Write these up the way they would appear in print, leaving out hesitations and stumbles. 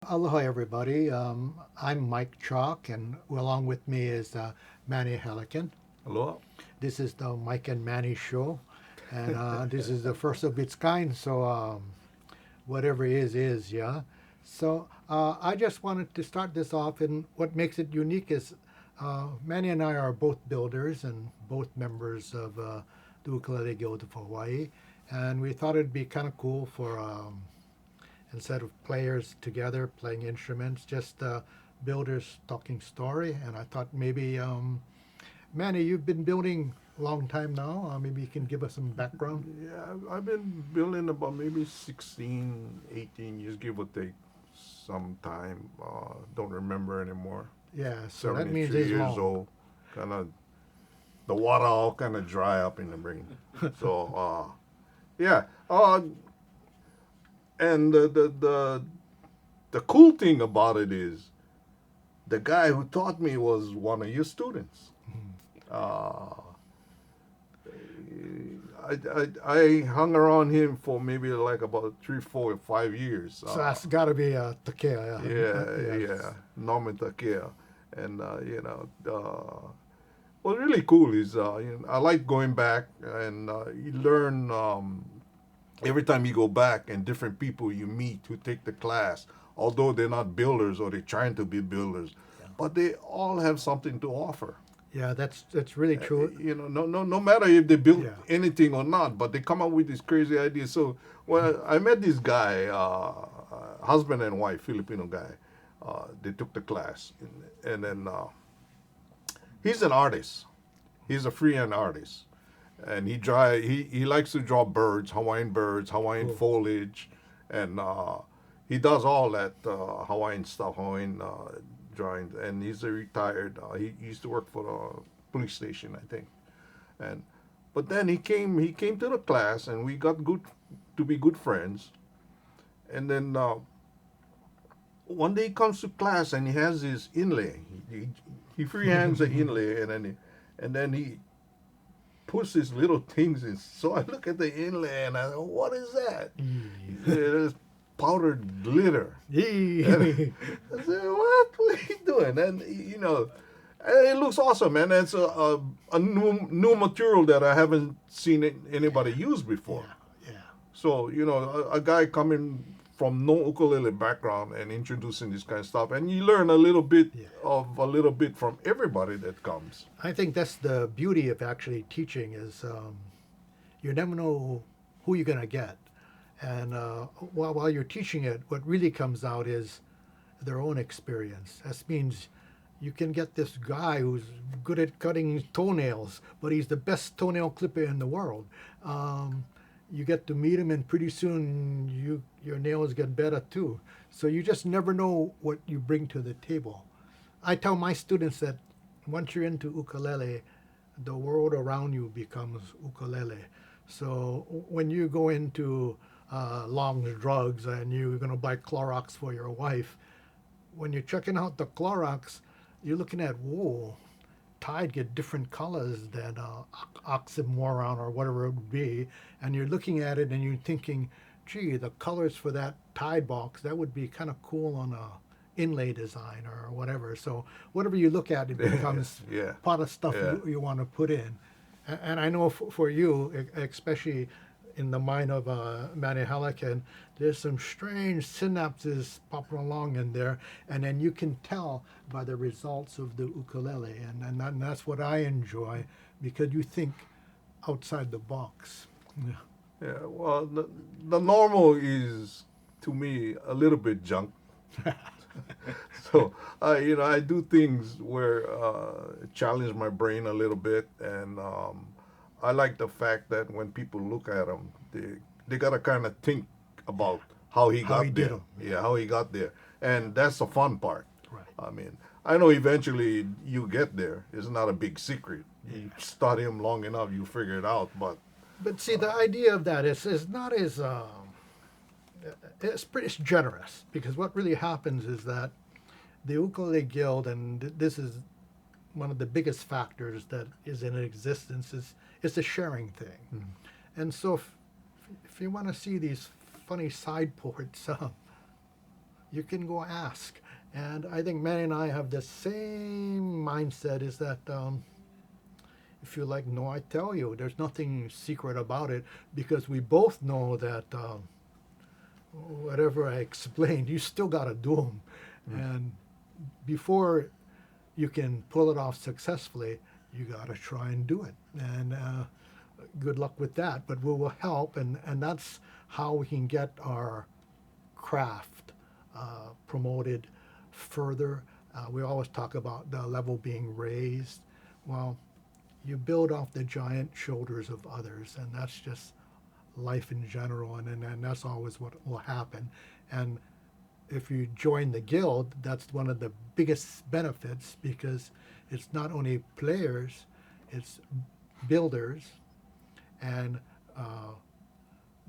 Aloha, everybody. I'm Mike Chock, and along with me is Manny Halican. Aloha. This is the Mike and Manny show, and this is the first of its kind. So whatever is, yeah. So I just wanted to start this off, and what makes it unique is Manny and I are both builders and both members of the Ukulele Guild of Hawaii, and we thought it'd be kind of cool for instead of players together playing instruments, just builders talking story. And I thought maybe, Manny, you've been building a long time now. Maybe you can give us some background. Yeah, I've been building about maybe 16, 18 years, give or take some time. Don't remember anymore. Yeah, so that means 73 it's years long. old. Kind of, the water all kind of dry up in the brain. So, yeah. And the cool thing about it is the guy who taught me was one of your students. Uh, I hung around him for maybe like about 3, 4, 5 years. So that's got to be Takea. Yeah. Norman Takea. And, what's really cool is I like going back and you learn every time you go back and different people you meet who take the class, although they're not builders or they're trying to be builders, but they all have something to offer. Yeah, that's really true. No matter if they built Yeah. anything or not, but they come up with these crazy ideas. So, well, I met this guy, husband and wife, Filipino guy. They took the class, and then he's an artist. He's a freehand artist, and he likes to draw birds, Hawaiian Cool. foliage, and he does all that Hawaiian stuff, Hawaiian drawings. And he's a retired. He used to work for the police station, I think. And but then he came to the class, and we got good to be good friends. And then one day he comes to class and he has his inlay. He freehands the inlay, and then he puts his little things in. So I look at the inlay and I go, "What is that?" He said, "It's powdered glitter." And Yee. I said, "What are you doing?" And and it looks awesome, man. It's a new material that I haven't seen anybody use before. Yeah, yeah. So a guy coming from no ukulele background and introducing this kind of stuff, and you learn Yeah. a little bit from everybody that comes. I think that's the beauty of actually teaching is you never know who you're going to get. And while you're teaching it, what really comes out is their own experience. That means you can get this guy who's good at cutting toenails, but he's the best toenail clipper in the world. You get to meet him, and pretty soon your nails get better too. So you just never know what you bring to the table. I tell my students that once you're into ukulele, the world around you becomes ukulele. So when you go into long drugs and you're going to buy Clorox for your wife, when you're checking out the Clorox, you're looking at, whoa, Tide get different colors than oxymoron or whatever it would be. And you're looking at it and you're thinking, gee, the colors for that Tide box, that would be kind of cool on a inlay design or whatever. So whatever you look at, it becomes Yeah, part of stuff yeah. you want to put in. And I know for you, especially in the mind of Manny Halican, there's some strange synapses popping along in there, and then you can tell by the results of the ukulele, and that's what I enjoy because you think outside the box. Yeah. Yeah. Well, the normal is to me a little bit junk. So I do things where challenge my brain a little bit, and I like the fact that when people look at him, they gotta kind of think about how he How he got did there. them. Yeah, how he got there, and that's the fun part. Right. I mean, I know eventually you get there. It's not a big secret. You study him long enough, you figure it out. But But see, the idea of that is not as it's generous because what really happens is that the Ukulele Guild, and this is one of the biggest factors that is in existence, is the sharing thing. And so if you want to see these funny side ports, you can go ask. And I think Manny and I have the same mindset, is that if you like, no, I tell you, there's nothing secret about it, because we both know that whatever I explained, you still got to do them. And before you can pull it off successfully, you got to try and do it. And good luck with that. But we will help, and that's how we can get our craft promoted further. We always talk about the level being raised. Well, you build off the giant shoulders of others, and that's just life in general, and that's always what will happen. And if you join the guild, that's one of the biggest benefits, because it's not only players, it's builders, and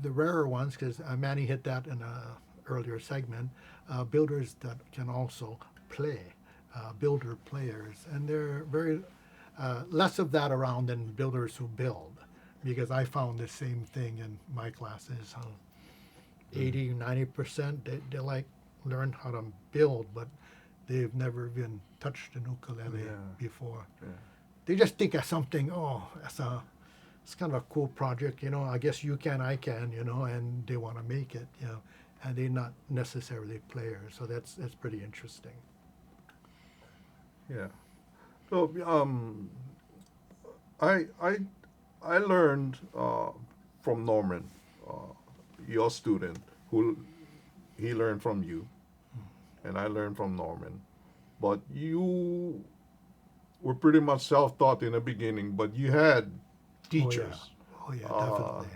the rarer ones, because Manny hit that in a earlier segment, builders that can also play, builder players, and they're very less of that around than builders who build, because I found the same thing in my classes. 80, 90%, they like learn how to build, but they've never even touched an ukulele before. Yeah. They just think of something, oh, it's kind of a cool project, I guess you can, I can, and they want to make it, and they're not necessarily players. So that's pretty interesting. Yeah. So I learned from Norman, your student, who he learned from you, and I learned from Norman. But you were pretty much self-taught in the beginning, but you had teachers. Oh yeah, definitely.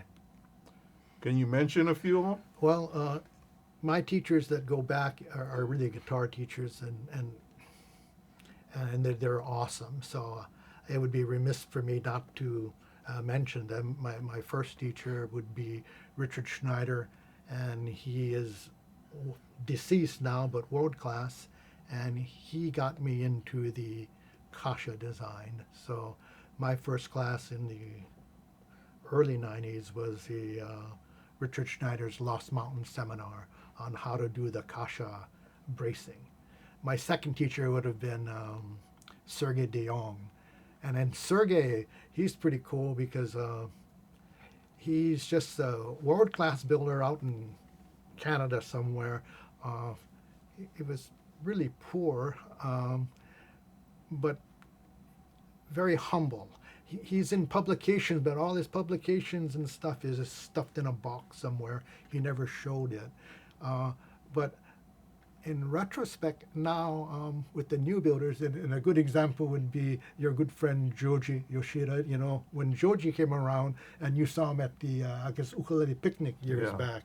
Can you mention a few of them? Well, my teachers that go back are really guitar teachers, and they're awesome. So it would be remiss for me not to mention them. My first teacher would be Richard Schneider, and he is deceased now, but world class, and he got me into the kasha design. So my first class in the early 90s was the Richard Schneider's Lost Mountain seminar on how to do the kasha bracing. My second teacher would have been Sergey de Jong. And then Sergey, he's pretty cool, because he's just a world-class builder out in Canada somewhere. He was really poor, but very humble. He's in publications, but all his publications and stuff is stuffed in a box somewhere. He never showed it. But in retrospect now, with the new builders, and a good example would be your good friend Joji Yoshida. When Joji came around and you saw him at the, I guess, ukulele picnic years back,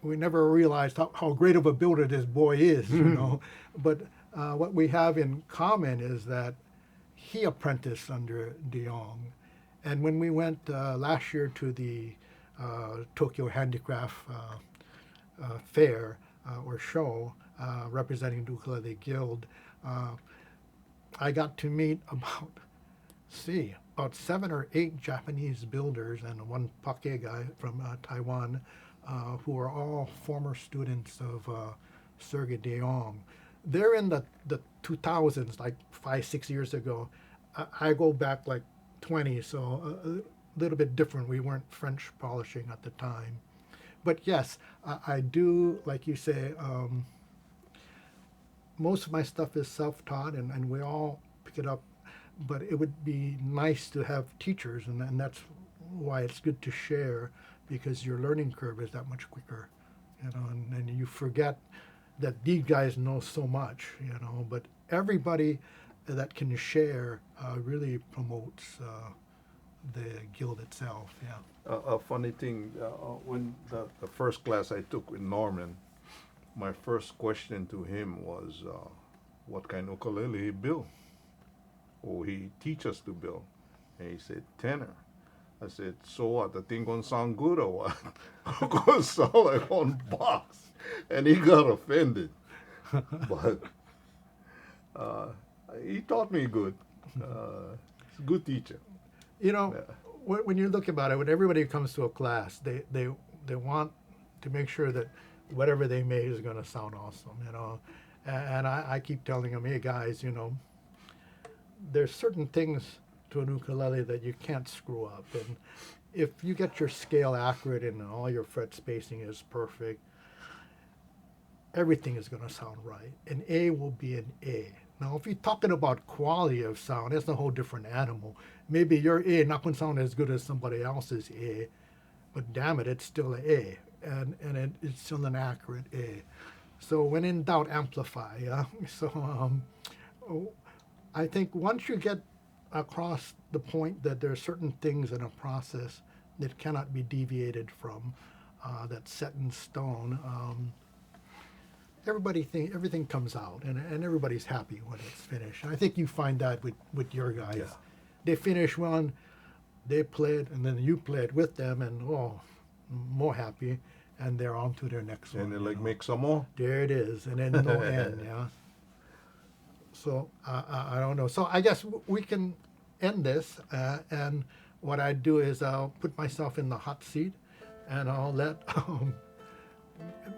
we never realized how great of a builder this boy is, But what we have in common is that he apprenticed under de Jong. And when we went last year to the Tokyo Handicraft fair or show representing the Ukulele Guild, I got to meet about 7 or 8 Japanese builders and one pake guy from Taiwan, who are all former students of Sergey de Jong. They're in the 2000s, like 5-6 years ago. I go back like 20, so a little bit different. We weren't French polishing at the time. But yes, I do, like you say, most of my stuff is self-taught, and we all pick it up. But it would be nice to have teachers, and that's why it's good to share, because your learning curve is that much quicker, and you forget that these guys know so much, but everybody that can share really promotes the guild itself. A funny thing, when the first class I took with Norman, my first question to him was, what kind of ukulele he built, or he teach us to build. And he said, tenor. I said, so what, the thing gonna sound good or what? Gonna sound like one box. And he got offended. But he taught me good. He's a good teacher. When you look about it, when everybody comes to a class, they want to make sure that whatever they made is going to sound awesome, you know. And I keep telling them, hey guys, you know, there's certain things to an ukulele that you can't screw up. And if you get your scale accurate and all your fret spacing is perfect, everything is going to sound right. An A will be an A. Now, if you're talking about quality of sound, that's a whole different animal. Maybe your A not going to sound as good as somebody else's A, but damn it, it's still an A, and it's still an accurate A. So when in doubt, amplify. Yeah. So I think once you get across the point that there are certain things in a process that cannot be deviated from, that's set in stone. Everything comes out, and everybody's happy when it's finished. And I think you find that with your guys. Yeah. They finish one, they play it, and then you play it with them, and more happy, and they're on to their next one. And they you like know. make some more. There it is, and then no end, yeah. So I don't know. So I guess we can end this, and what I do is I'll put myself in the hot seat, and I'll let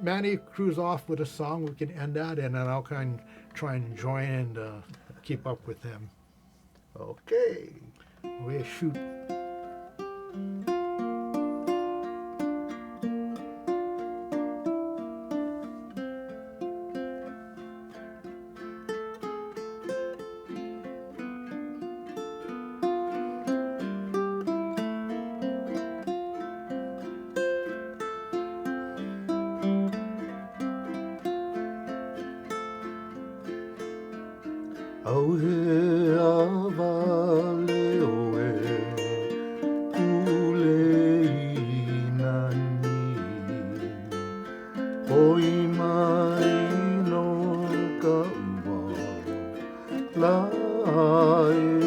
Manny cruise off with a song. We can end that, and then I'll kind of try and join and keep up with him. Okay. We shoot. Au he avale oe kule inani Hoi mai no ka ua lai